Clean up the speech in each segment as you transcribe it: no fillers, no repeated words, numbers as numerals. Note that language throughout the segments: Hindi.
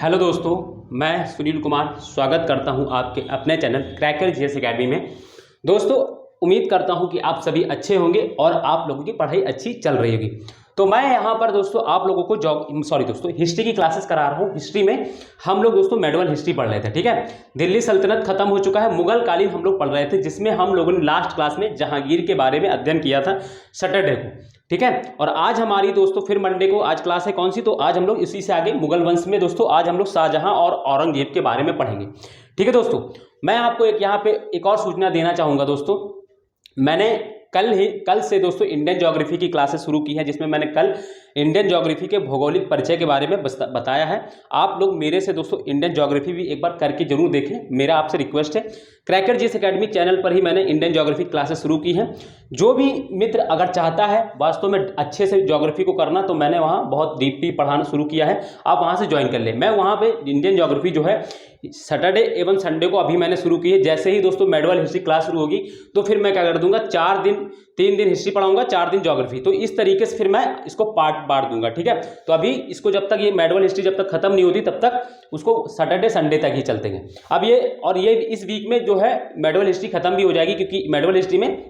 हेलो दोस्तों, मैं सुनील कुमार स्वागत करता हूं आपके अपने चैनल क्रैकर जीएस एकेडमी में। दोस्तों, उम्मीद करता हूं कि आप सभी अच्छे होंगे और आप लोगों की पढ़ाई अच्छी चल रही होगी। तो मैं यहां पर दोस्तों आप लोगों को हिस्ट्री की क्लासेस करा रहा हूं। हिस्ट्री में हम लोग दोस्तों मेडवल हिस्ट्री पढ़ रहे थे, ठीक है। दिल्ली सल्तनत खत्म हो चुका है, मुगल कालीन हम लोग पढ़ रहे थे, जिसमें हम लोगों ने लास्ट क्लास में जहांगीर के बारे में अध्ययन किया था सैटरडे को, ठीक है। और आज हमारी दोस्तों फिर मंडे को आज क्लास है कौन सी, तो आज हम लोग इसी से आगे मुगल वंश में दोस्तों आज हम लोग शाहजहां और औरंगजेब के बारे में पढ़ेंगे, ठीक है दोस्तों। मैं आपको यहाँ पे एक और सूचना देना चाहूँगा दोस्तों। मैंने कल से दोस्तों इंडियन ज्योग्राफी की क्लासेस शुरू की है, जिसमें मैंने कल इंडियन ज्योग्राफी के भौगोलिक परिचय के बारे में बताया है। आप लोग मेरे से दोस्तों इंडियन ज्योग्राफी भी एक बार करके जरूर देखें, मेरा आपसे रिक्वेस्ट है। क्रैकर जीएस एकेडमी चैनल पर ही मैंने इंडियन ज्योग्राफी क्लासेस शुरू की हैं। जो भी मित्र अगर चाहता है वास्तव में अच्छे से ज्योग्राफी को करना, तो मैंने वहाँ बहुत डीपली पढ़ाना शुरू किया है, आप वहाँ से ज्वाइन कर लें। मैं वहाँ पे इंडियन ज्योग्राफी जो है सैटरडे एवं संडे को अभी मैंने शुरू की है। जैसे ही दोस्तों मेडवल हिस्ट्री क्लास शुरू होगी तो फिर मैं क्या कर दूंगा, 3 दिन हिस्ट्री पढ़ाऊंगा, 4 दिन ज्योग्राफी। तो इस तरीके से फिर मैं इसको पार्ट बांट दूंगा, ठीक है। तो अभी इसको जब तक ये मेडवल हिस्ट्री जब तक खत्म नहीं होती तब तक उसको सैटरडे संडे तक ही चलते हैं। अब ये इस वीक में जो है मेडवल हिस्ट्री खत्म भी हो जाएगी, क्योंकि मेडवल हिस्ट्री में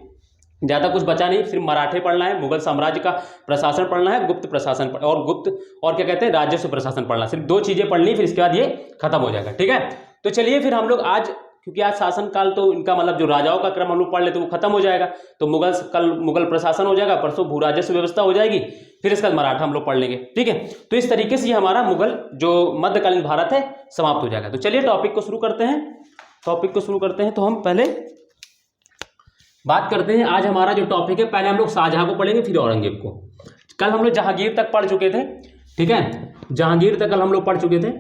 ज़्यादा कुछ बचा नहीं, सिर्फ मराठे पढ़ना है, मुगल साम्राज्य का प्रशासन पढ़ना है, गुप्त प्रशासन और क्या कहते हैं राजस्व प्रशासन पढ़ना, सिर्फ 2 चीज़ें पढ़नी, फिर इसके बाद ये खत्म हो जाएगा, ठीक है। तो चलिए फिर हम लोग आज, क्योंकि आज शासन काल तो इनका मतलब जो राजाओं का क्रम हम लोग पढ़ लेते वो खत्म हो जाएगा, तो कल मुगल प्रशासन हो जाएगा, परसों भू राजस्व व्यवस्था हो जाएगी, फिर इसका मराठा हम लोग पढ़ लेंगे, ठीक है। तो इस तरीके से हमारा मुगल जो मध्यकालीन भारत है समाप्त हो जाएगा। तो चलिए टॉपिक को शुरू करते हैं। तो हम पहले बात करते हैं, आज हमारा जो टॉपिक है, पहले हम लोग शाहजहां को पढ़ेंगे फिर औरंगजेब को। कल हम लोग जहांगीर तक पढ़ चुके थे, ठीक है। जहांगीर तक कल हम लोग पढ़ चुके थे,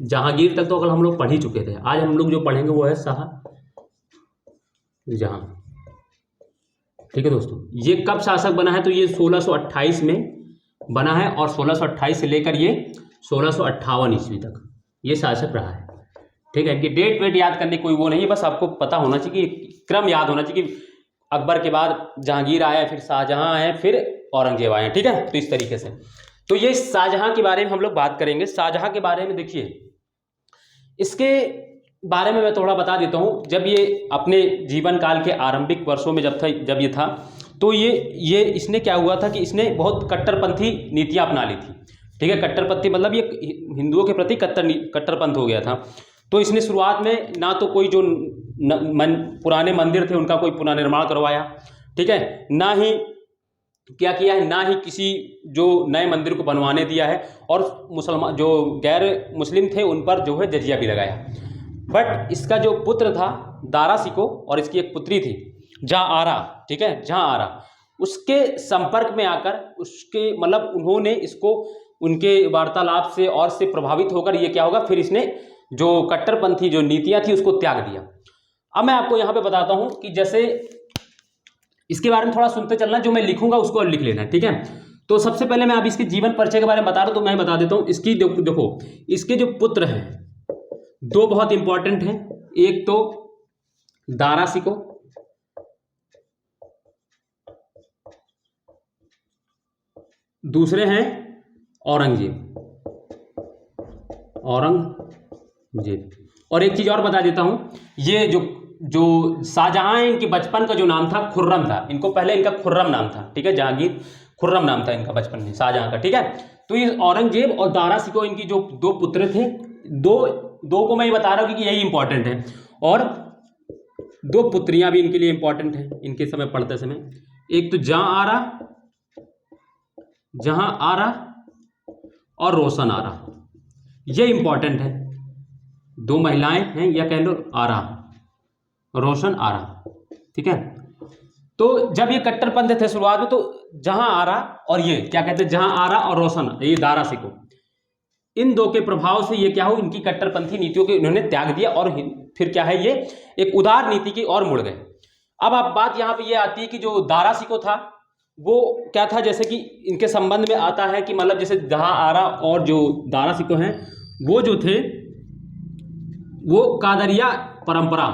जहांगीर तक तो कल हम लोग पढ़ ही चुके थे। आज हम लोग जो पढ़ेंगे वो है शाहजहां, ठीक है दोस्तों। ये कब शासक बना है, तो ये 1628 में बना है, और 1628 से लेकर ये 1658 ईस्वी तक ये शासक रहा है, ठीक है। इनकी डेट वेट याद करने कोई वो नहीं है, बस आपको पता होना चाहिए कि क्रम याद होना चाहिए कि अकबर के बाद जहांगीर आया, फिर शाहजहां आए, फिर औरंगजेब आए, ठीक है। तो इस तरीके से तो ये शाहजहां के बारे में हम लोग बात करेंगे। शाहजहां के बारे में देखिए, इसके बारे में मैं थोड़ा बता देता हूँ। जब ये अपने जीवन काल के आरंभिक वर्षों में जब ये था, तो ये इसने क्या हुआ था कि इसने बहुत कट्टरपंथी नीतियाँ अपना ली थी, ठीक है। कट्टरपंथी मतलब ये हिंदुओं के प्रति कट्टरपंथ हो गया था। तो इसने शुरुआत में ना तो कोई जो पुराने मंदिर थे उनका कोई पुनर्निर्माण करवाया, ठीक है, ना ही क्या किया है, ना ही किसी जो नए मंदिर को बनवाने दिया है, और मुसलमान जो गैर मुस्लिम थे उन पर जो है जजिया भी लगाया। बट इसका जो पुत्र था दारा सिको, और इसकी एक पुत्री थी जहाँ आरा, ठीक है, जहाँ आरा, उसके संपर्क में आकर उसके मतलब उन्होंने इसको उनके वार्तालाप से और से प्रभावित होकर ये क्या होगा, फिर इसने जो कट्टरपंथी जो नीतियाँ थी उसको त्याग दिया। अब मैं आपको यहाँ पे बताता हूँ कि जैसे इसके बारे में थोड़ा सुनते चलना, जो मैं लिखूंगा उसको लिख लेना, ठीक है। तो सबसे पहले मैं अब इसके जीवन परिचय के बारे में बता रहा हूं, तो मैं बता देता हूं। इसकी देखो इसके जो पुत्र हैं 2 बहुत इंपॉर्टेंट हैं, एक तो दारा सिको, दूसरे हैं औरंगजेब। और एक चीज और बता देता हूं, ये जो शाहजहां है, इनके बचपन का जो नाम था खुर्रम था। इनको पहले इनका खुर्रम नाम था, ठीक है, जहांगीर खुर्रम नाम था इनका बचपन में शाहजहां का, ठीक है। तो ये औरंगजेब और दारा सिको इनकी जो 2 पुत्र थे, दो को मैं ये बता रहा हूँ क्योंकि यही इंपॉर्टेंट है, और 2 पुत्रियां भी इनके लिए इंपॉर्टेंट है इनके समय पढ़ते समय। एक तो जहां आरा और रोशन आरा, ये इंपॉर्टेंट है। 2 महिलाएं हैं, या कह लो आरा, रोशन आरा, ठीक है। तो जब ये कट्टरपंथ थे शुरुआत में, तो जहां आरा और ये क्या कहते हैं, जहां आरा और रोशन, ये दारा सिको, इन 2 के प्रभाव से ये क्या हो, इनकी कट्टरपंथी नीतियों के इन्होंने त्याग दिया, और फिर क्या है, ये एक उदार नीति की ओर मुड़ गए। अब आप बात यहां पे ये आती है कि जो दारा सिको था वो क्या था, जैसे कि इनके संबंध में आता है कि मतलब जैसे जहां आरा और जो दारा सिको हैं वो जो थे वो कादरिया परंपरा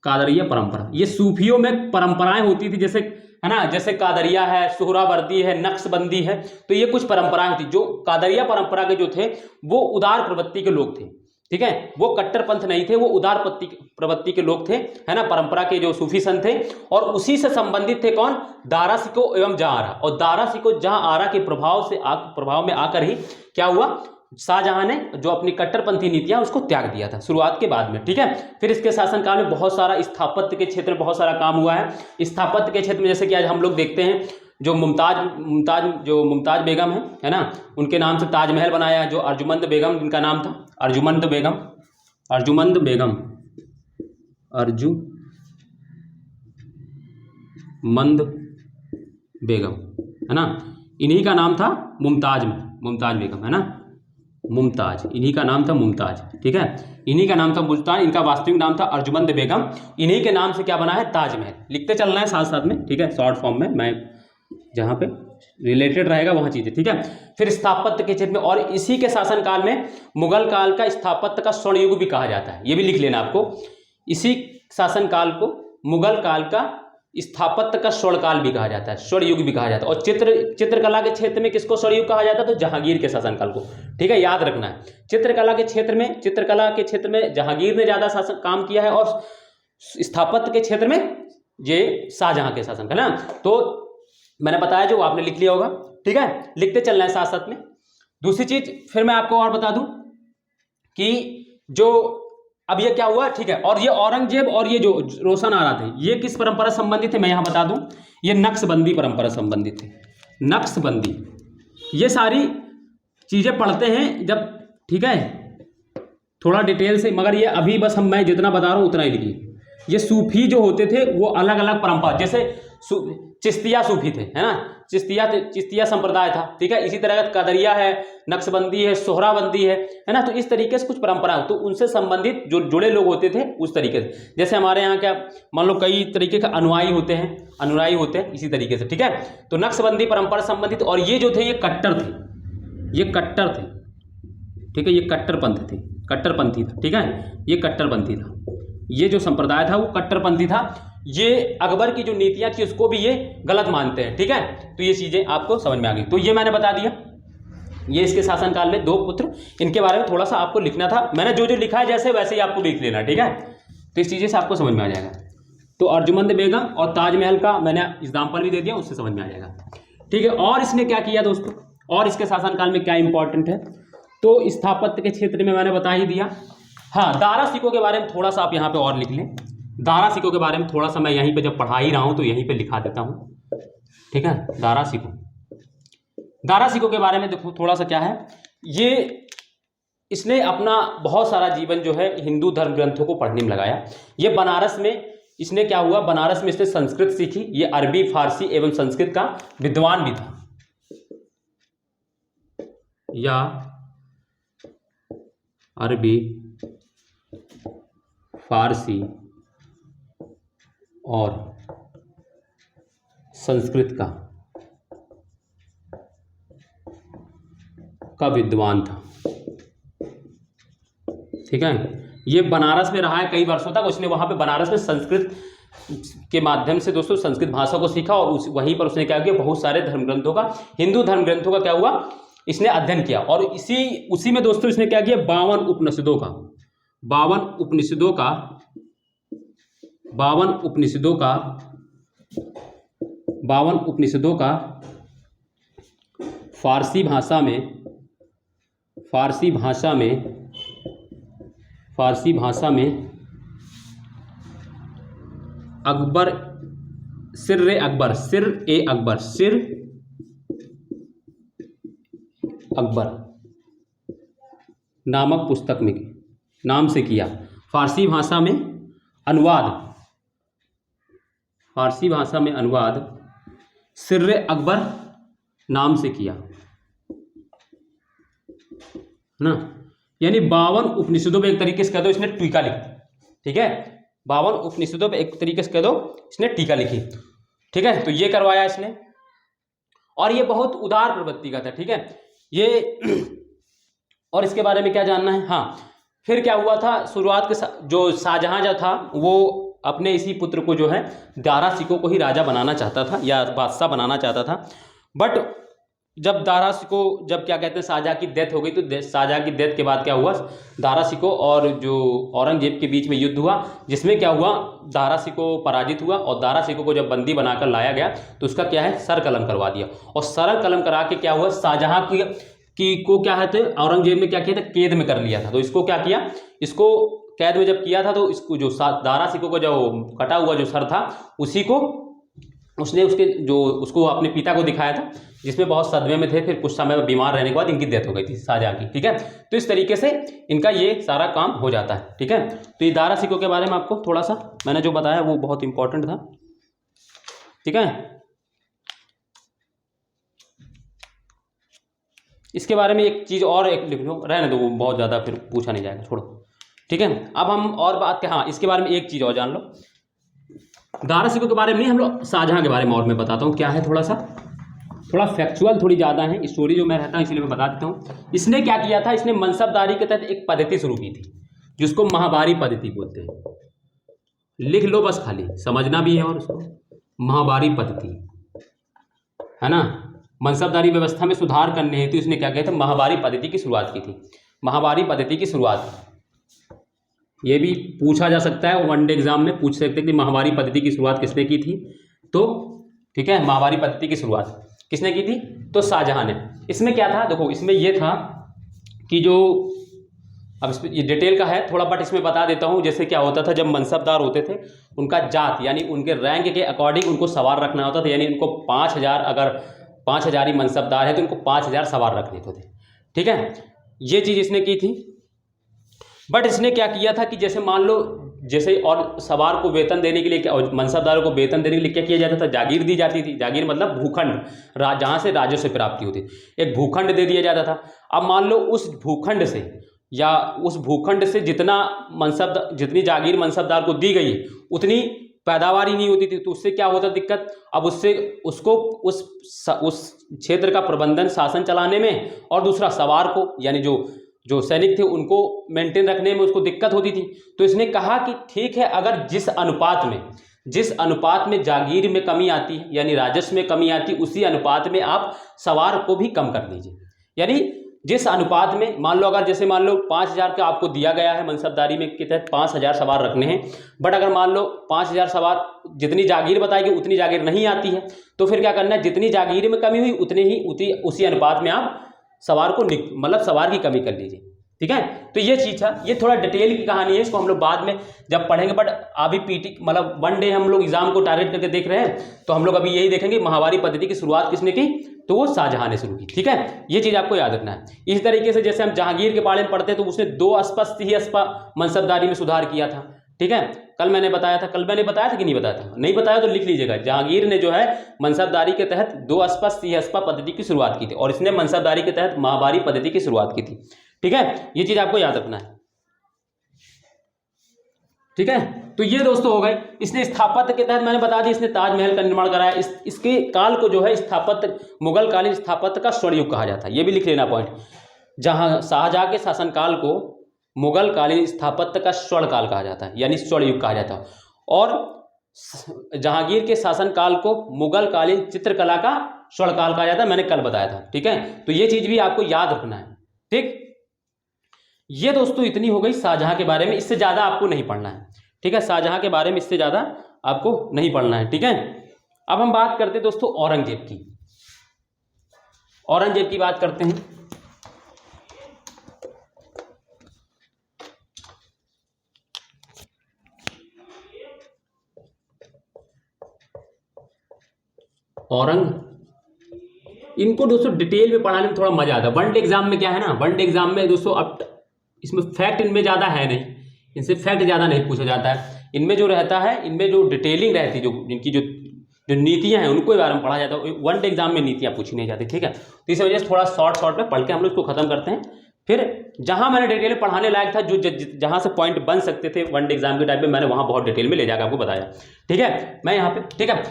कादरिया परंपरा, ये सूफियों में परंपराएं होती थी, जैसे है ना, जैसे कादरिया है, सुहरावर्दी है, नक्शबंदी है, तो ये कुछ परंपराएं थी। जो कादरिया परंपरा के जो थे वो उदार प्रवृत्ति के लोग थे, ठीक है, वो कट्टरपंथ नहीं थे, वो उदार प्रवृत्ति के लोग थे, है ना, परंपरा के जो सूफी संत थे। और उसी से संबंधित थे कौन, दारा सिकों एवं जहां आरा। और दारा सिकों जहां आरा के प्रभाव में आकर ही क्या हुआ, शाहजहां ने जो अपनी कट्टरपंथी नीतियां उसको त्याग दिया था शुरुआत के बाद में, ठीक है। फिर इसके शासनकाल में बहुत सारा स्थापत्य के क्षेत्र में बहुत सारा काम हुआ है। स्थापत्य के क्षेत्र में जैसे कि आज हम लोग देखते हैं जो मुमताज बेगम है ना, उनके नाम से ताजमहल बनाया, जो अर्जुमंद बेगम जिनका नाम था, अर्जुमंद बेगम है ना, इन्हीं का नाम था मुमताज बेगम, है ना, मुमताज, इन्हीं का नाम था मुमताज, ठीक है, इन्हीं का नाम था मुल्तान, इनका वास्तविक नाम था अर्जुमंद बेगम। इन्हीं के नाम से क्या बना है, ताजमहल। लिखते चलना है साथ साथ में, ठीक है, शॉर्ट फॉर्म में, मैं जहाँ पे रिलेटेड रहेगा वहाँ चीज़ें, ठीक है। फिर स्थापत्य के क्षेत्र में, और इसी के शासनकाल में मुगल काल का स्थापत्य का स्वर्ण युग भी कहा जाता है, ये भी लिख लेना आपको। इसी शासनकाल को मुगल काल का स्थापत्य का स्वर्ण काल भी कहा जाता है, स्वर्ण युग भी कहा जाता है। और चित्रकला के क्षेत्र में किसको स्वर्ण युग कहा जाता है, तो जहांगीर के शासनकाल को, ठीक है, याद रखना है। चित्रकला के क्षेत्र में जहांगीर ने ज्यादा शासन काम किया है, और स्थापत्य के क्षेत्र में ये शाहजहां के शासनकाल है ना। तो मैंने बताया जो आपने लिख लिया होगा, ठीक है, लिखते चलना है साथ साथ में। दूसरी चीज फिर मैं आपको और बता दूं कि जो अब ये क्या हुआ, ठीक है, और ये औरंगजेब और ये जो रोशन आरा थे, ये किस परंपरा संबंधित थे, मैं यहां बता दूं, ये नक्शबंदी परंपरा संबंधित थे। नक्शबंदी, ये सारी चीजें पढ़ते हैं जब, ठीक है, थोड़ा डिटेल से, मगर ये अभी बस मैं जितना बता रहा हूं उतना ही लिखिए। ये सूफी जो होते थे वो अलग अलग परंपरा, जैसे चिश्तिया सूफी थे, है ना, चिश्तिया संप्रदाय था, ठीक है, इसी तरह कदरिया है, नक्शबंदी है, सोहराबंदी है ना। तो इस तरीके से कुछ परंपरा, तो उनसे संबंधित जो जुड़े लोग होते थे उस तरीके से, जैसे हमारे यहाँ क्या मान लो कई तरीके के अनुयायी होते हैं इसी तरीके से, ठीक है। तो नक्शबंदी परंपरा संबंधित, और ये जो थे ये कट्टर थे, ठीक है, ये कट्टरपंथी था, ठीक है, ये कट्टरपंथी था, ये जो संप्रदाय था वो कट्टरपंथी था। ये अकबर की जो नीतियां थी उसको भी ये गलत मानते हैं, ठीक है। तो ये चीजें आपको समझ में आ गई। तो ये मैंने बता दिया, ये इसके शासनकाल में 2 पुत्र, इनके बारे में थोड़ा सा आपको लिखना था। मैंने जो जो लिखा है जैसे वैसे ही आपको लिख लेना, ठीक है। तो इस चीजें से आपको समझ में आ जाएगा। तो अर्जुमंद बेगम और ताजमहल का मैंने एग्जाम्पल भी दे दिया, उससे समझ में आ जाएगा, ठीक है। और इसने क्या किया दोस्तों, और इसके शासनकाल में क्या इंपॉर्टेंट है, तो स्थापत्य के क्षेत्र में मैंने बता ही दिया। हाँ, दारा सिकों के बारे में थोड़ा सा आप यहाँ पे और लिख लें। दारा सिकों के बारे में थोड़ा सा मैं यहीं पे जब पढ़ा ही रहा हूँ तो यहीं पे लिखा देता हूँ, ठीक है। दारा सिकों के बारे में देखो थोड़ा सा क्या है, ये इसने अपना बहुत सारा जीवन जो है हिंदू धर्म ग्रंथों को पढ़ने में लगाया। ये बनारस में इसने क्या हुआ, बनारस में इसने संस्कृत सीखी। ये अरबी, फारसी एवं संस्कृत का विद्वान भी था, या अरबी, फारसी और संस्कृत का विद्वान था, ठीक है। ये बनारस में रहा है कई वर्षों तक। उसने वहाँ पे बनारस में संस्कृत के माध्यम से दोस्तों संस्कृत भाषा को सीखा, और वहीं पर उसने क्या किया, बहुत सारे धर्म ग्रंथों का, हिंदू धर्म ग्रंथों का क्या हुआ, इसने अध्ययन किया। और उसी में दोस्तों इसने क्या किया, 52 उपनिषदों का फारसी भाषा में अकबर नामक पुस्तक में नाम से किया। फारसी भाषा में अनुवाद सिर्रे अकबर नाम से किया ना। यानी 52 उपनिषदों पे एक तरीके से कह दो इसने टीका लिखी, ठीक है। 52 उपनिषदों पे एक तरीके से कह दो इसने टीका लिखी, ठीक है। तो ये करवाया इसने, और ये बहुत उदार प्रवृत्ति का था, ठीक है ये। और इसके बारे में क्या जानना है, हाँ, फिर क्या हुआ था, शुरुआत के जो शाहजहां जो था वो अपने इसी पुत्र को जो है दारा शिकोह को ही राजा बनाना चाहता था या बादशाह बनाना चाहता था। बट जब दारा शिकोह, जब क्या कहते हैं शाहजहाँ की डेथ हो गई, तो शाहजहाँ की डेथ के बाद क्या हुआ, दारा शिकोह और जो औरंगजेब के बीच में युद्ध हुआ, जिसमें क्या हुआ, दारा शिकोह पराजित हुआ और दारा शिकोह को जब बंदी बनाकर लाया गया तो उसका क्या है सर कलम करवा दिया। और सर कलम करा के क्या हुआ, शाहजहाँ की को क्या है औरंगजेब ने क्या किया था, कैद में कर लिया था। तो इसको क्या किया, इसको कैद में जब किया था तो इसको जो दारा शिकोह को जो कटा हुआ जो सर था उसी को उसने उसको अपने पिता को दिखाया था, जिसमें बहुत सदमे में थे। फिर कुछ समय में बीमार रहने के बाद इनकी डेथ हो गई थी शाहजहाँ की। ठीक है, तो इस तरीके से इनका ये सारा काम हो जाता है। ठीक है, तो ये दारा शिकोह के बारे में आपको थोड़ा सा मैंने जो बताया वो बहुत इंपॉर्टेंट था। ठीक है, इसके बारे में एक चीज़ और एक लिख लो, रहने दो, वो बहुत ज़्यादा फिर पूछा नहीं जाएगा, छोड़ो। ठीक है, अब हम और बात, हाँ इसके बारे में एक चीज़ और जान लो, दारा शिकोह के बारे में नहीं, हम लोग शाहजहाँ के बारे में और मैं बताता हूँ क्या है, थोड़ा फैक्चुअल थोड़ी ज़्यादा है स्टोरी जो मैं रहता हूँ, इसलिए मैं बता देता हूँ। इसने क्या किया था, इसने मनसबदारी के तहत एक पद्धति शुरू की थी जिसको महाबारी पद्धति बोलते हैं। लिख लो बस, खाली समझना भी है और उसको, महाबारी पद्धति है ना। मनसबदारी व्यवस्था में सुधार करने हेतु इसने क्या किया था, महाबारी पद्धति की शुरुआत की थी। महाबारी पद्धति की शुरुआत, ये भी पूछा जा सकता है, वनडे एग्जाम में पूछ सकते हैं कि महाबारी पद्धति की शुरुआत किसने की थी। तो ठीक है, महाबारी पद्धति की शुरुआत किसने की थी, तो शाहजहाँ ने। इसमें क्या था, देखो इसमें ये था कि जो, अब इसमें ये डिटेल का है थोड़ा, बट इसमें बता देता हूँ। जैसे क्या होता था, जब मनसबदार होते थे उनका जात यानी उनके रैंक के अकॉर्डिंग उनको सवार रखना होता था। यानी उनको 5000, अगर 5000 ही मनसबदार है तो उनको 5000 सवार रखने होते थे। ठीक है, ये चीज़ इसने की थी। बट इसने क्या किया था कि जैसे मान लो, जैसे और सवार को वेतन देने के लिए क्या, मनसबदारों को वेतन देने के लिए क्या किया जाता था, जागीर दी जाती थी। जागीर मतलब भूखंड, जहाँ से राजस्व प्राप्ति होती, एक भूखंड दे दिया जाता था। अब मान लो उस भूखंड से या उस भूखंड से जितनी जागीर मनसबदार को दी गई उतनी पैदावार ही नहीं होती थी, तो उससे क्या होता दिक्कत। अब उसको उस क्षेत्र का प्रबंधन, शासन चलाने में, और दूसरा सवार को यानी जो सैनिक थे उनको मेंटेन रखने में उसको दिक्कत होती थी। तो इसने कहा कि ठीक है, अगर जिस अनुपात में जागीर में कमी आती है यानी राजस्व में कमी आती है, उसी अनुपात में आप सवार को भी कम कर दीजिए। यानी जिस अनुपात में, मान लो अगर जैसे मान लो 5000 का आपको दिया गया है मनसबदारी में के तहत 5000 सवार रखने हैं, बट अगर मान लो 5000 सवार जितनी जागीर बताएगी उतनी जागीर नहीं आती है, तो फिर क्या करना है, जितनी जागीर में कमी हुई उसी अनुपात में आप सवार को मतलब सवार की कमी कर लीजिए। ठीक है, तो ये चीज़ था, ये थोड़ा डिटेल की कहानी है, इसको हम लोग बाद में जब पढ़ेंगे। बट अभी पीटी मतलब वन डे हम लोग एग्जाम को टारगेट करके देख रहे हैं, तो हम लोग अभी यही देखेंगे महाबारी पद्धति की शुरुआत किसने की, तो वो शाहजहाँ ने शुरू की। ठीक है, ये चीज़ आपको याद रखना है। इस तरीके से जैसे हम जहांगीर के बारे में पढ़ते हैं तो उसने 2 अस्पष्ट मनसबदारी में सुधार किया था। ठीक है, कल मैंने बताया था कि नहीं बताया था, नहीं बताया तो लिख लीजिएगा। जहांगीर ने जो है मनसबदारी के तहत 2 अस्पष्ट पद्धति की शुरुआत की थी और इसने मनसबदारी के तहत महाबारी पद्धति की शुरुआत की थी। ठीक है, ये चीज आपको याद रखना है। ठीक है, तो ये दोस्तों हो गए। इसने स्थापत्य के तहत मैंने बता दी, इसने ताजमहल का निर्माण कराया। इसके काल को जो है स्थापत्य, मुगल कालीन स्थापत्य का स्वर्ण युग कहा जाता है। ये भी लिख लेना पॉइंट। जहां शाहजहाँ के शासनकाल को मुगल कालीन स्थापत्य का स्वर्ण काल कहा जाता है, यानी स्वर्ण युग कहा जाता है। और जहांगीर के शासनकाल को मुगल कालीन चित्रकला का स्वर्ण काल कहा जाता है, मैंने कल बताया था। ठीक है, तो ये चीज भी आपको याद रखना है। ठीक, ये दोस्तों इतनी हो गई शाहजहाँ के बारे में, इससे ज़्यादा आपको नहीं पढ़ना है। ठीक है, शाहजहाँ के बारे में इससे ज़्यादा आपको नहीं पढ़ना है। ठीक है, अब हम बात करते हैं दोस्तों औरंगजेब की। औरंगजेब की बात करते हैं। इनको दोस्तों डिटेल में पढ़ाने में थोड़ा मजा आता है। वन डे एग्जाम में क्या है ना, वन डे एग्जाम में दोस्तों अब इसमें फैक्ट इनमें ज़्यादा है नहीं, इनसे फैक्ट ज़्यादा नहीं पूछा जाता है। इनमें जो रहता है, इनमें जो डिटेलिंग रहती है, जो इनकी जो नीतियां हैं उनको बारे में पढ़ा जाता है। वन डे एग्जाम में नीतियां पूछी नहीं जाती। ठीक है, तो इस वजह से थोड़ा शॉर्ट में पढ़ के हम लोग इसको खत्म करते हैं। फिर जहां मैंने डिटेल में पढ़ाने लायक था, जो जहां से पॉइंट बन सकते थे वन डे एग्जाम के टाइप में, मैंने वहां बहुत डिटेल में ले जाकर आपको बताया। ठीक है, मैं यहाँ पे, ठीक है,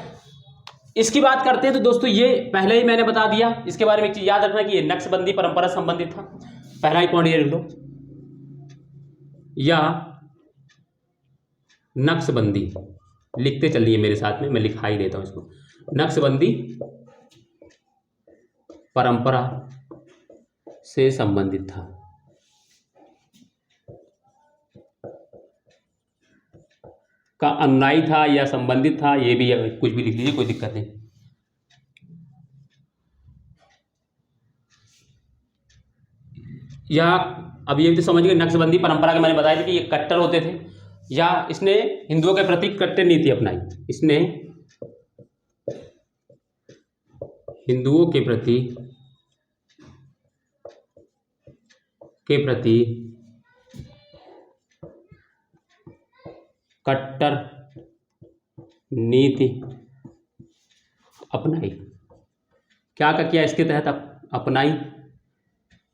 इसकी बात करते हैं तो दोस्तों ये पहले ही मैंने बता दिया। इसके बारे में एक चीज याद रखना कि ये नक्शबंदी परंपरा संबंधित था। पहला ही पॉइंट ये लिख लो, या नक्शबंदी, लिखते चलिए मेरे साथ में, मैं लिखा ही देता हूँ इसको। नक्शबंदी परंपरा से संबंधित था। का अनुयायी था या संबंधित था, ये भी कुछ भी लिख लीजिए, कोई दिक्कत नहीं। या अब ये भी समझ गए, नक्शबंदी परंपरा के मैंने बताया था कि ये कट्टर होते थे, या इसने हिंदुओं के प्रति कट्टर नीति अपनाई। इसने हिंदुओं के प्रति कट्टर नीति अपनाई। क्या क्या किया इसके तहत अपनाई?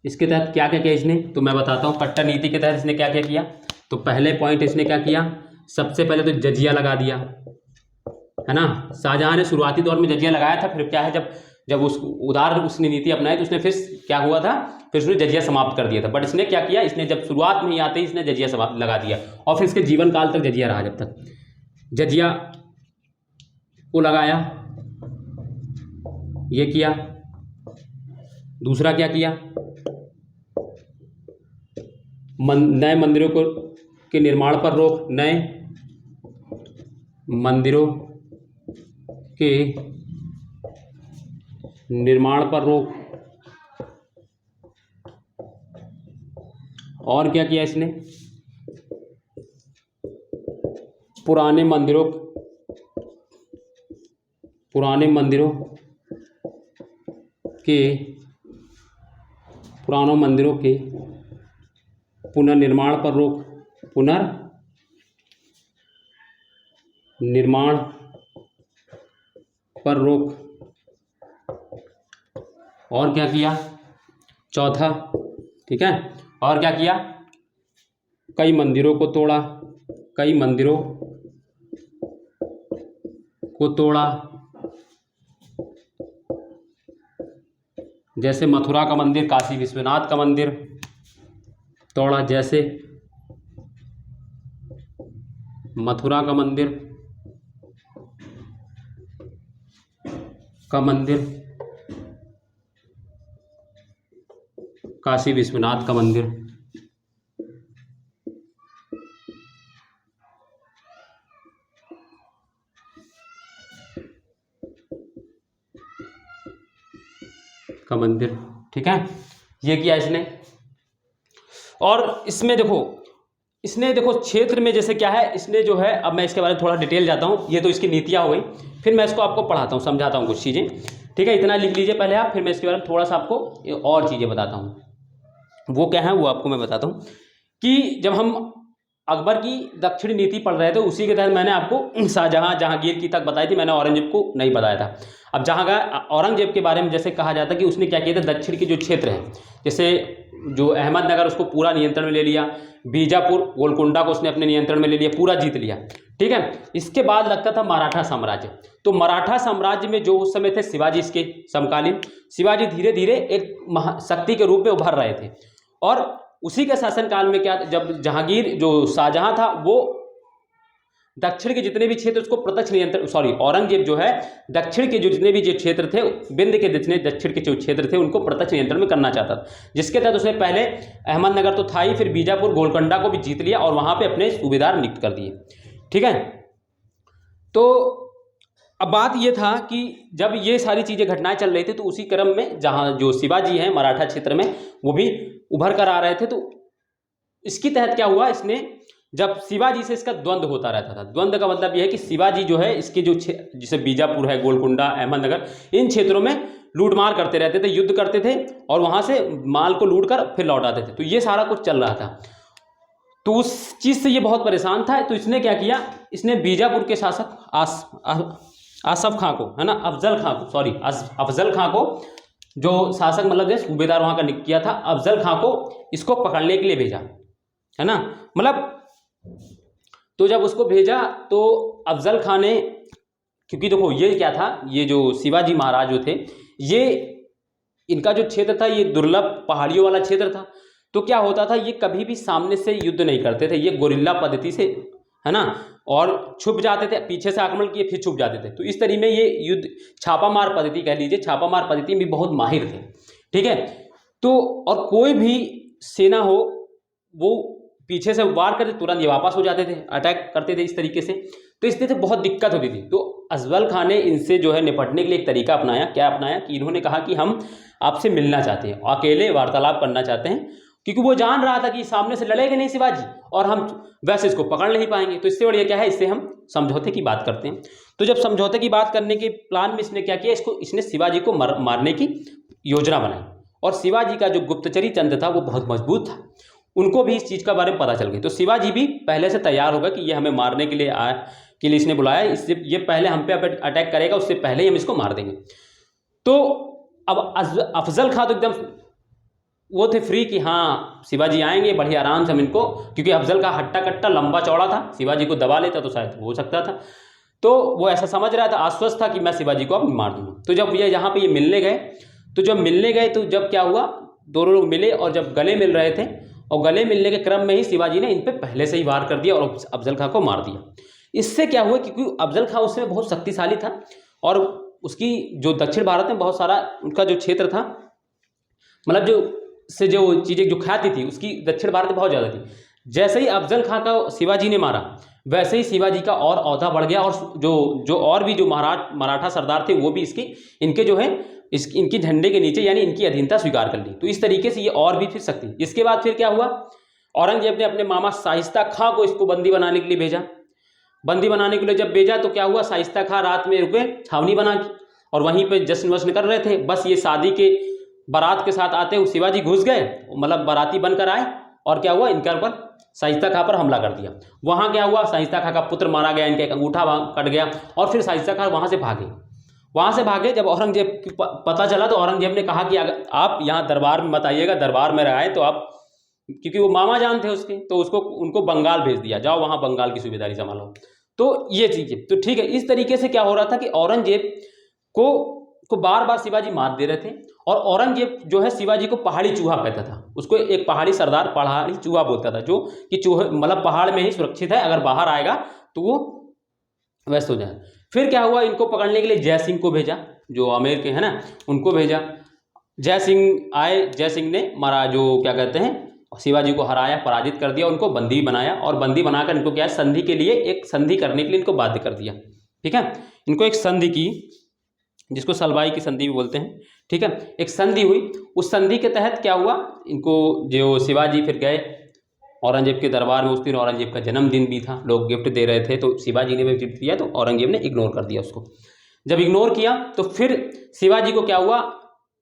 इसके तहत क्या क्या किया इसने, तो मैं बताता हूँ। कट्टर नीति के तहत इसने क्या क्या किया, तो पहले पॉइंट इसने क्या किया, सबसे पहले तो जजिया लगा दिया, है ना। शाहजहां ने शुरुआती दौर में जजिया लगाया था, फिर क्या है, जब उसने नीति अपनाई तो उसने फिर क्या हुआ था, फिर उसने जजिया समाप्त कर दिया था। बट इसने क्या किया, इसने जब शुरुआत में ही आते ही इसने जजिया समाप्त लगा दिया, और फिर इसके जीवन काल तक जजिया रहा। जब तक जजिया को लगाया, ये किया। दूसरा क्या किया, नए मंदिरों के निर्माण पर रोक, नए मंदिरों के निर्माण पर रोक। और क्या किया इसने, पुराने मंदिरों के पुनर्निर्माण पर रोक, पुनर्निर्माण पर रोक। और क्या किया, चौथा, ठीक है, और क्या किया, कई मंदिरों को तोड़ा, जैसे मथुरा का मंदिर, काशी विश्वनाथ का मंदिर तोड़ा, जैसे मथुरा का मंदिर काशी विश्वनाथ का मंदिर। ठीक है, ये किया इसने। और इसमें देखो क्षेत्र में जैसे क्या है, इसने जो है, अब मैं इसके बारे में थोड़ा डिटेल जाता हूँ। ये तो इसकी नीतियाँ हो गई, फिर मैं इसको आपको पढ़ाता हूँ, समझाता हूँ कुछ चीज़ें, ठीक है। इतना लिख लीजिए पहले आप, फिर मैं इसके बारे में थोड़ा सा आपको और चीज़ें बताता हूँ। वो क्या है वो आपको मैं बताता हूँ कि जब हम अकबर की दक्षिणी नीति पढ़ रहे थे, उसी के तहत मैंने आपको शाहजहां जहांगीर की तक बताई थी, मैंने औरंगजेब को नहीं बताया था। अब औरंगजेब के बारे में जैसे कहा जाता है कि उसने क्या किया था, दक्षिण के जो क्षेत्र हैं, जैसे जो अहमदनगर, उसको पूरा नियंत्रण में ले लिया, बीजापुर गोलकुंडा को उसने अपने नियंत्रण में ले लिया, पूरा जीत लिया, ठीक है। इसके बाद लगता था मराठा साम्राज्य। तो मराठा साम्राज्य में जो उस समय थे शिवाजी, इसके समकालीन शिवाजी धीरे धीरे एक शक्ति के रूप में उभर रहे थे। और उसी के शासनकाल में क्या, जब जहांगीर जो शाहजहां था, वो दक्षिण के जितने भी क्षेत्र उसको प्रत्यक्ष नियंत्रण, औरंगजेब जो है दक्षिण के जो जितने भी जो क्षेत्र थे, विंध्य के जितने दक्षिण के जो क्षेत्र थे, उनको प्रत्यक्ष नियंत्रण में करना चाहता था, जिसके तहत उसने पहले अहमदनगर तो था ही, फिर बीजापुर गोलकुंडा को भी जीत लिया और वहां पे अपने सूबेदार नियुक्त कर दिए, ठीक है। तो अब बात ये था कि जब ये सारी चीज़ें घटनाएं चल रही थी, तो उसी क्रम में जहाँ जो शिवाजी हैं मराठा क्षेत्र में, वो भी उभर कर आ रहे थे। तो इसके तहत क्या हुआ, इसने जब शिवाजी से इसका द्वंद्व होता रहता था। द्वंद्व का मतलब यह है कि शिवाजी जो है इसके जो जैसे बीजापुर है, गोलकुंडा, अहमदनगर, इन क्षेत्रों में लूटमार करते रहते थे, युद्ध करते थे और वहाँ से माल को लूट कर फिर लौटाते थे। तो ये सारा कुछ चल रहा था। तो उस चीज़ से ये बहुत परेशान था। तो इसने क्या किया, इसने बीजापुर के शासक आसफ खां को, है ना, अफजल खां को, जो शासक मतलब जो सूबेदार वहाँ का नियुक्त किया था, अफजल खां को इसको पकड़ने के लिए भेजा, है ना। मतलब तो जब उसको भेजा तो अफजल खां ने, क्योंकि देखो ये क्या था, ये जो शिवाजी महाराज जो थे, ये इनका जो क्षेत्र था ये दुर्लभ पहाड़ियों वाला क्षेत्र था। तो क्या होता था, ये कभी भी सामने से युद्ध नहीं करते थे, ये गोरिल्ला पद्धति से, है ना, और छुप जाते थे, पीछे से आक्रमण किए फिर छुप जाते थे। तो इस तरीके में ये युद्ध छापामार पद्धति कह लीजिए, छापामार पद्धति में भी बहुत माहिर थे। ठीक है, तो और कोई भी सेना हो वो पीछे से वार करते तुरंत ये वापस हो जाते थे, अटैक करते थे इस तरीके से। तो इससे तो बहुत दिक्कत होती थी। तो अफजल खान ने इनसे जो है निपटने के लिए एक तरीका अपनाया। क्या अपनाया कि इन्होंने कहा कि हम आपसे मिलना चाहते हैं, अकेले वार्तालाप करना चाहते हैं, क्योंकि वो जान रहा था कि सामने से लड़ेगा नहीं शिवाजी और हम वैसे इसको पकड़ नहीं पाएंगे। तो इससे बढ़िया क्या है, इससे हम समझौते की बात करते हैं। तो जब समझौते की बात करने के प्लान में इसने क्या किया, इसने शिवाजी को मारने की योजना बनाई। और शिवाजी का जो गुप्तचरी तंत्र था वो बहुत मजबूत था, उनको भी इस चीज़ का बारे में पता चल गई। तो शिवाजी भी पहले से तैयार होगा कि ये हमें मारने के लिए इसने बुलाया, इससे ये पहले हम पे अटैक करेगा, उससे पहले ही हम इसको मार देंगे। तो अब अफजल खां तो एकदम वो थे फ्री कि हाँ शिवाजी आएंगे, बढ़िया आराम से हम इनको, क्योंकि अफजल का हट्टा कट्टा लंबा चौड़ा था, शिवाजी को दबा लेता तो शायद हो सकता था। तो वो ऐसा समझ रहा था, आश्वस्त था कि मैं शिवाजी को अब मार दूंगा। तो जब ये यहाँ पे ये मिलने गए, तो जब मिलने गए तो जब क्या हुआ, दोनों लोग मिले और जब गले मिल रहे थे और गले मिलने के क्रम में ही शिवाजी ने इन पर पहले से ही वार कर दिया और अफजल खां को मार दिया। इससे क्या हुआ, क्योंकि अफजल खां उसमें बहुत शक्तिशाली था और उसकी जो दक्षिण भारत में बहुत सारा उनका जो क्षेत्र था, मतलब जो चीज़ें जो ख्याति थी उसकी दक्षिण भारत में बहुत ज़्यादा थी। जैसे ही अफजल खां का शिवाजी ने मारा, वैसे ही शिवाजी का और औहदा बढ़ गया और जो और भी जो मराठा सरदार थे वो भी इनके जो है इनकी झंडे के नीचे यानी इनकी अधीनता स्वीकार कर ली। तो इस तरीके से ये और भी फिर शक्ति। इसके बाद फिर क्या हुआ, औरंगजेब ने अपने मामा शाइस्ता खां को इसको बंदी बनाने के लिए भेजा। बंदी बनाने के लिए जब भेजा तो क्या हुआ, शाइस्ता खां रात में रुके, छावनी बना की और वहीं पे जश्न वश्न कर रहे थे। बस ये शादी के बारात के साथ आते हुए शिवाजी घुस गए, मतलब बाराती बनकर आए और क्या हुआ, इनके ऊपर शाइस्ता खां पर हमला कर दिया। वहाँ क्या हुआ, शाइस्ता खां का पुत्र मारा गया, इनका एक अंगूठा कट गया और फिर शाइस्ता खां वहाँ से भागे। जब औरंगजेब की पता चला तो औरंगजेब ने कहा कि अगर आप यहाँ दरबार में मत आइएगा, दरबार में आए तो आप, क्योंकि वो मामा जान थे उसके, तो उनको बंगाल भेज दिया, जाओ वहाँ बंगाल की सूबेदारी संभालो। तो ये चीज़ें तो ठीक है। इस तरीके से क्या हो रहा था कि औरंगजेब को बार बार शिवाजी मार दे रहे थे और औरंगजेब जो है शिवाजी को पहाड़ी चूहा कहता था। उसको एक पहाड़ी सरदार पहाड़ी चूहा बोलता था, जो कि चूहे मतलब पहाड़ में ही सुरक्षित है, अगर बाहर आएगा तो वो व्यस्त हो जाए। फिर क्या हुआ, इनको पकड़ने के लिए जय सिंह को भेजा, जो आमेर के हैं ना, उनको भेजा। जय सिंह आए, जय सिंह ने मारा, जो क्या कहते हैं, शिवाजी को हराया, पराजित कर दिया, उनको बंदी बनाया और बंदी बनाकर इनको क्या है, संधि के लिए, एक संधि करने के लिए इनको बाध्य कर दिया। ठीक है, इनको एक संधि की, जिसको सलवाई की संधि भी बोलते हैं। ठीक है, एक संधि हुई। उस संधि के तहत क्या हुआ, इनको जो शिवाजी फिर गए औरंगजेब के दरबार में। उस दिन औरंगजेब का जन्मदिन भी था, लोग गिफ्ट दे रहे थे, तो शिवाजी ने भी गिफ्ट दिया, तो औरंगजेब ने इग्नोर कर दिया उसको। जब इग्नोर किया तो फिर शिवाजी को क्या हुआ,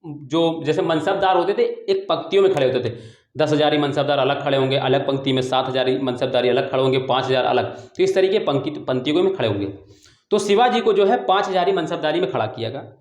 जो जैसे मनसबदार होते थे एक पंक्तियों में खड़े होते थे, 10,000 मनसबदार अलग खड़े होंगे, अलग पंक्ति में 7,000 मनसबदारी अलग खड़े होंगे, 5,000 अलग, तो इस तरीके पंक्तियों में खड़े होंगे। तो शिवाजी को जो है 5,000 मनसबदारी में खड़ा किया गया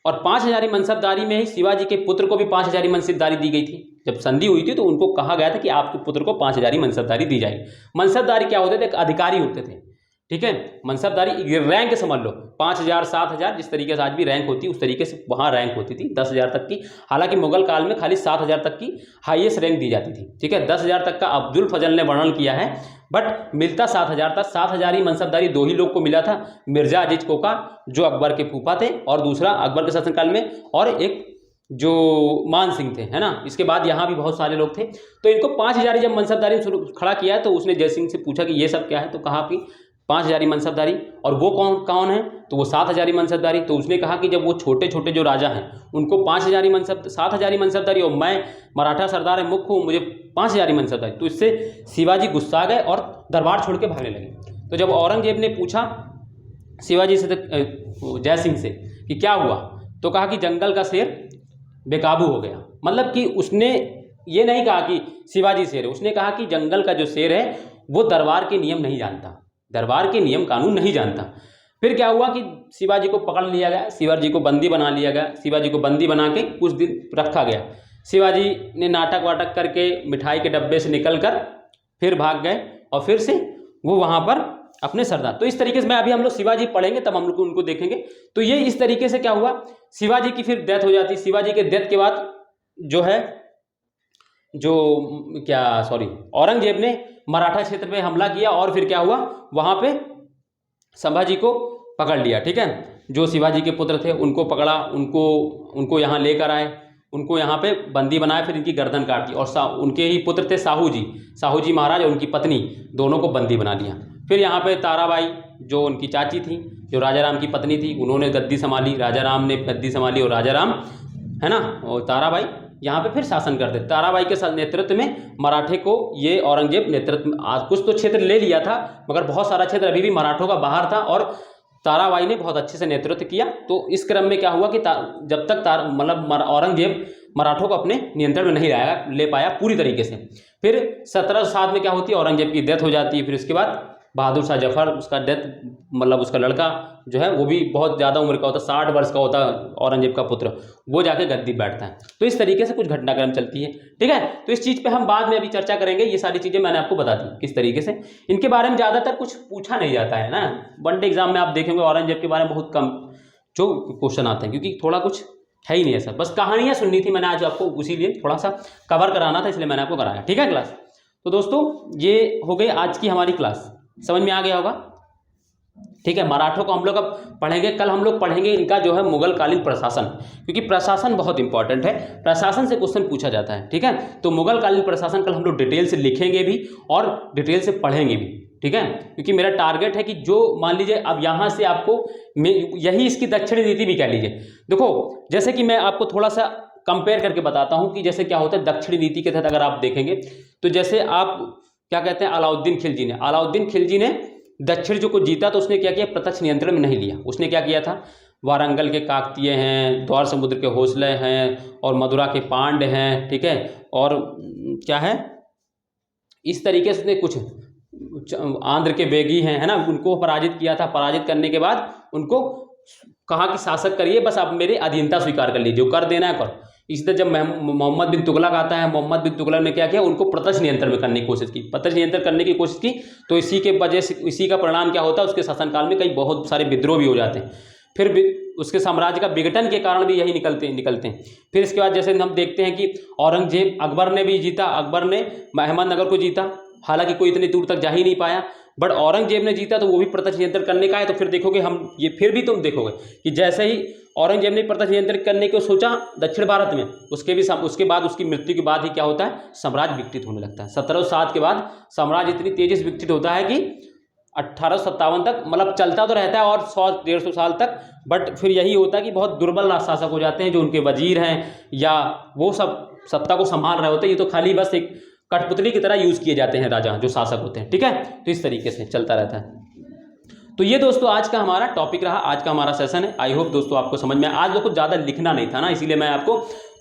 और 5,000 मनसबदारी में ही शिवाजी के पुत्र को भी 5,000 मनसबदारी दी गई थी। जब संधि हुई थी तो उनको कहा गया था कि आपके पुत्र को 5,000 मनसबदारी दी जाएगी। मनसबदारी क्या होते थे, अधिकारी होते थे। ठीक है, मनसबदारी रैंक समझ लो, 5,000 7,000 जिस तरीके से आज भी रैंक होती है उस तरीके से वहाँ रैंक होती थी, 10,000 तक की। हालांकि मुगल काल में खाली 7,000 तक की हाईएस्ट रैंक दी जाती थी। ठीक है, 10,000 तक का अब्दुल फजल ने वर्णन किया है, बट मिलता 7,000 था। 7,000 ही मनसबदारी दो ही लोग को मिला था, मिर्जा अजीज कोका जो अकबर के फूफा थे, और दूसरा अकबर के शासनकाल में, और एक जो मान सिंह थे, है ना। इसके बाद यहाँ भी बहुत सारे लोग थे। तो इनको 5,000 जब मनसबदारी खड़ा किया तो उसने जय सिंह से पूछा कि ये सब क्या है, तो कहा कि 5,000 मनसबदारी। और वो कौन है, तो वो 7,000 मनसबदारी। तो उसने कहा कि जब वो छोटे छोटे जो राजा हैं उनको 7,000 मनसबदारी और मैं मराठा सरदार है मुख्य हूँ, मुझे 5,000 मनसबदारी। तो इससे शिवाजी गुस्सा गए और दरबार छोड़ के भागने लगे। तो जब औरंगजेब ने पूछा शिवाजी से, जय सिंह से, कि क्या हुआ, तो कहा कि जंगल का शेर बेकाबू हो गया। मतलब कि उसने ये नहीं कहा कि शिवाजी शेर है, उसने कहा कि जंगल का जो शेर है वो दरबार के नियम नहीं जानता, दरबार के नियम कानून नहीं जानता। फिर क्या हुआ कि शिवाजी को पकड़ लिया गया, शिवाजी को बंदी बना लिया गया। शिवाजी को बंदी बना के कुछ दिन रखा गया। शिवाजी ने नाटक वाटक करके मिठाई के डब्बे से निकल कर फिर भाग गए और फिर से वो वहाँ पर अपने सरदार। तो इस तरीके से मैं अभी हम लोग शिवाजी पढ़ेंगे तब हम लोग उनको देखेंगे। तो ये इस तरीके से क्या हुआ, शिवाजी की फिर डेथ हो जाती। शिवाजी के डेथ के बाद औरंगजेब ने मराठा क्षेत्र पे हमला किया और फिर क्या हुआ, वहाँ पे संभाजी को पकड़ लिया। ठीक है, जो शिवाजी के पुत्र थे उनको पकड़ा, उनको यहाँ लेकर आए, उनको यहाँ पे बंदी बनाया, फिर इनकी गर्दन काट दी और उनके ही पुत्र थे साहू जी महाराज और उनकी पत्नी, दोनों को बंदी बना लिया। फिर यहाँ पे ताराबाई जो उनकी चाची थी, जो राजा राम की पत्नी थी, उन्होंने गद्दी संभाली, राजा राम ने गद्दी संभाली और राजा राम है ना और ताराबाई यहाँ पे फिर शासन करते। ताराबाई के नेतृत्व में मराठे को ये औरंगजेब नेतृत्व कुछ तो क्षेत्र ले लिया था, मगर बहुत सारा क्षेत्र अभी भी मराठों का बाहर था और ताराबाई ने बहुत अच्छे से नेतृत्व किया। तो इस क्रम में क्या हुआ कि जब तक मतलब औरंगजेब मराठों को अपने नियंत्रण में नहीं ले पाया पूरी तरीके से, फिर 1707 में क्या होती है, औरंगजेब की डेथ हो जाती है। फिर उसके बाद बहादुर शाह जफर, उसका डेथ मतलब उसका लड़का जो है वो भी बहुत ज़्यादा उम्र का होता है, 60 वर्ष का होता है औरंगजेब का पुत्र, वो जाके गद्दी बैठता है। तो इस तरीके से कुछ घटनाक्रम चलती है। ठीक है, तो इस चीज़ पे हम बाद में अभी चर्चा करेंगे। ये सारी चीज़ें मैंने आपको बता दी किस तरीके से, इनके बारे में ज़्यादातर कुछ पूछा नहीं जाता है ना। वन डे एग्जाम में आप देखेंगे औरंगजेब के बारे में बहुत कम जो क्वेश्चन आते हैं, क्योंकि थोड़ा कुछ है ही नहीं ऐसा, बस कहानियाँ सुननी थी मैंने आज आपको, उसीलिए थोड़ा सा कवर कराना था, इसलिए मैंने आपको कराया। ठीक है क्लास, तो दोस्तों ये हो गई आज की हमारी क्लास, समझ में आ गया होगा। ठीक है, मराठों को हम लोग अब पढ़ेंगे, कल हम लोग पढ़ेंगे इनका जो है मुगल कालीन प्रशासन, क्योंकि प्रशासन बहुत इंपॉर्टेंट है, प्रशासन से क्वेश्चन पूछा जाता है। ठीक है, तो मुगल कालीन प्रशासन कल हम लोग डिटेल से लिखेंगे भी और डिटेल से पढ़ेंगे भी। ठीक है, क्योंकि मेरा टारगेट है कि जो मान लीजिए अब यहाँ से आपको यही इसकी दक्षिणी नीति भी कह लीजिए। देखो जैसे कि मैं आपको थोड़ा सा कंपेयर करके बताता हूँ कि जैसे क्या होता है दक्षिणी नीति के तहत अगर आप देखेंगे तो जैसे आप क्या कहते हैं, अलाउद्दीन खिलजी ने दक्षिण जो को जीता तो उसने क्या किया, प्रत्यक्ष नियंत्रण में नहीं लिया। उसने क्या किया था, वारंगल के काकतीय हैं, द्वार समुद्र के हौसले हैं और मदुरा के पांड हैं। ठीक है, और क्या है इस तरीके से उसने कुछ आंध्र के बेगी हैं, है ना, उनको पराजित किया था। पराजित करने के बाद उनको कहा कि शासक करिए, बस आप मेरी अधीनता स्वीकार कर लीजिए, जो कर देना है कर। इसी तरह जब मोहम्मद बिन तुगलक आता है, मोहम्मद बिन तुगलक ने क्या किया, उनको प्रत्यक्ष नियंत्रण में करने की कोशिश की, प्रत्यक्ष नियंत्रण करने की कोशिश की। तो इसी के वजह से इसी का परिणाम क्या होता है, उसके शासनकाल में कई बहुत सारे विद्रोह भी हो जाते हैं। फिर उसके साम्राज्य का विघटन के कारण भी यही निकलते हैं। फिर इसके बाद जैसे हम देखते हैं कि औरंगजेब, अकबर ने भी जीता, अकबर ने अहमदनगर को जीता, हालांकि कोई इतनी दूर तक जा ही नहीं पाया, बट औरंगजेब ने जीता तो वो भी प्रत्यक्ष नियंत्रण करने का है। तो फिर देखोगे हम ये फिर भी तुम देखोगे कि जैसे ही औरंगजेब ने प्रत्यक्ष नियंत्रण करने को सोचा दक्षिण भारत में, उसके बाद उसकी मृत्यु के बाद ही क्या होता है, साम्राज्य विकसित होने लगता है। 1707 के बाद साम्राज्य इतनी तेजी से विकसित होता है कि 1857 तक मतलब चलता तो रहता है और 100-150 साल तक, बट फिर यही होता है कि बहुत दुर्बल शासक हो जाते हैं, जो उनके वजीर हैं या वो सब सत्ता को संभाल रहे होते हैं। ये तो खाली बस एक कठपुतली की तरह यूज़ किए जाते हैं राजा जो शासक होते हैं। ठीक है, तो इस तरीके से चलता रहता है। तो ये दोस्तों आज का हमारा टॉपिक रहा, आज का हमारा सेशन है। आई होप दोस्तों आपको समझ में, आज कुछ ज़्यादा लिखना नहीं था ना, इसीलिए मैं आपको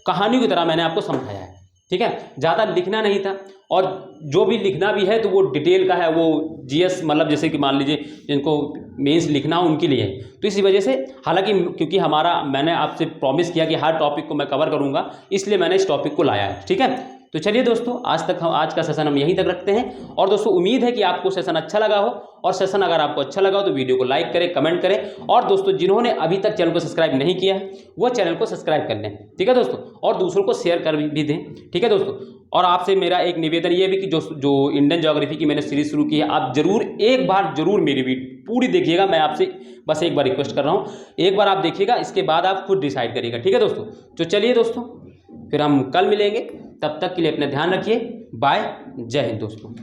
कहानियों की तरह मैंने आपको समझाया है। ठीक है, ज़्यादा लिखना नहीं था, और जो भी लिखना भी है तो वो डिटेल का है, वो जीएस मतलब जैसे कि मान लीजिए जिनको मेंस लिखना हो उनके लिए है। तो इसी वजह से, हालांकि क्योंकि मैंने आपसे प्रॉमिस किया कि हर टॉपिक को मैं कवर करूँगा, इसलिए मैंने इस टॉपिक को लाया है। ठीक है, तो चलिए दोस्तों आज का सेशन हम यहीं तक रखते हैं। और दोस्तों उम्मीद है कि आपको सेशन अच्छा लगा हो, और सेशन अगर आपको अच्छा लगा हो तो वीडियो को लाइक करें, कमेंट करें, और दोस्तों जिन्होंने अभी तक चैनल को सब्सक्राइब नहीं किया है वो चैनल को सब्सक्राइब कर लें। ठीक है दोस्तों, और दूसरों को शेयर कर भी दें। ठीक है दोस्तों, और आपसे मेरा एक निवेदन ये भी कि जो इंडियन ज्योग्राफी की मैंने सीरीज शुरू की है, आप एक बार जरूर मेरी वीडियो पूरी देखिएगा। मैं आपसे बस एक बार रिक्वेस्ट कर रहा हूँ, एक बार आप देखिएगा, इसके बाद आप खुद डिसाइड करिएगा। ठीक है दोस्तों, तो चलिए दोस्तों फिर हम कल मिलेंगे, तब तक के लिए अपना ध्यान रखिए। बाय, जय हिंद दोस्तों।